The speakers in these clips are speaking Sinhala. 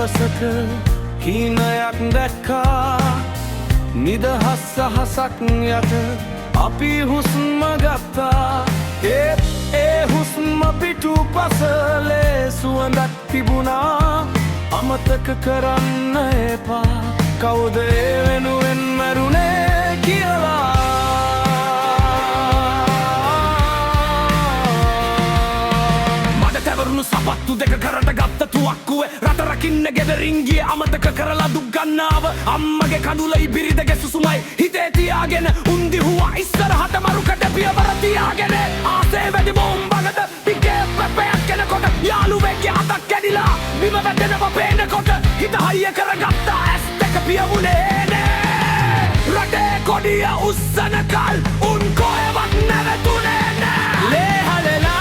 දවසක හීනයක් දැක්කා නිදහස් සහසක් යට අපි හුස්ම ගත්තා ඒත් ඒ හුස්ම පිටුපසලේ සුවඳක් තිබුණා අමතක කරන්න එපා කවුද ඒ වෙනුවෙන් මැරුණේ කියලා සපත්තු දෙක කරට ගත්ත තුවක්කුවේ රට රකින්න ගෙදරින් ගියේ අමතක කරලා දුක් ගන්නාව අම්මගේ කඳුලයි බිරිඳගේ සුසුමයි හිතේ තියාගෙන උන්දි හුවා ඉස්සරහට මරුකට පියවර තියාගෙන ආසේ වැඩි බෝම්බකට පිටේ පැපයක් කෙනකොට යාළුවෙක්ගේ අතක් කැඩිලා බිම වැටෙනවා පේනකොට හිත හයිය කරගත්ත ඇස් දෙක පියවුනේ නෑ රටේ කොඩිය උස්සනකල් උන් කොහෙවත් නැවතුනේ නෑ ලේ හලලා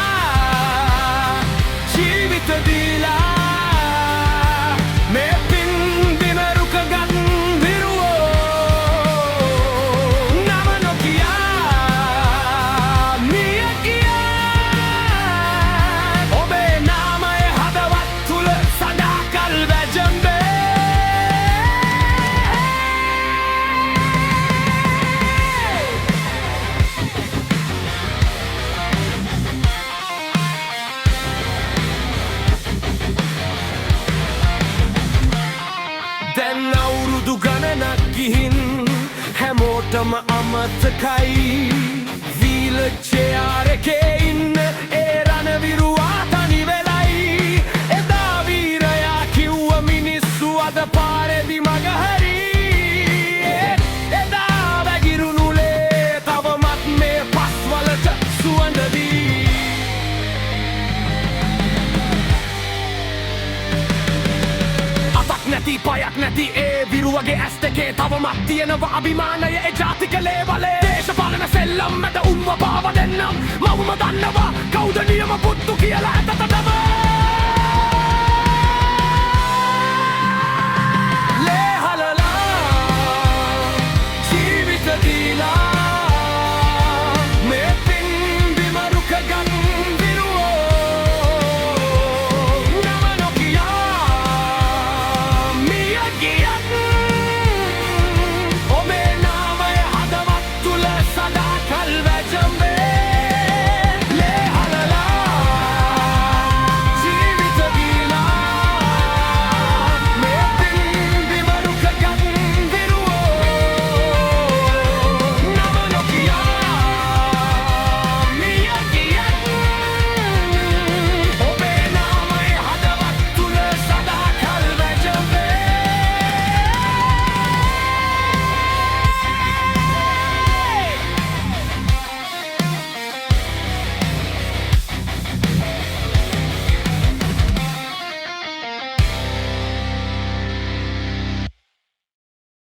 දැන් අවුරුදු ගණනක් ගිහින් හැමෝටම අමතකයි වීලචෙයාර් එකේ ඉන්න ඒ රණවිරුවා තනි වෙලයි එදා වීරයා කිව්ව මිනිස්සු අද පාරේදි මගහරි එදා වැගිරුණු ලේ තවමත් මේ පස්වලට සුවඳදී නැති පයක් නැති ඒ විරුවගේ ඇස් දෙකේ තවමත් තියෙනවා අභිමානය ඒ ජාතික ලේවලේ දේශපාලන සෙල්ලම් මැද උන්ව පාව දෙන්නම් මවම දන්නවා කවුද නියම පුත්තු කියලා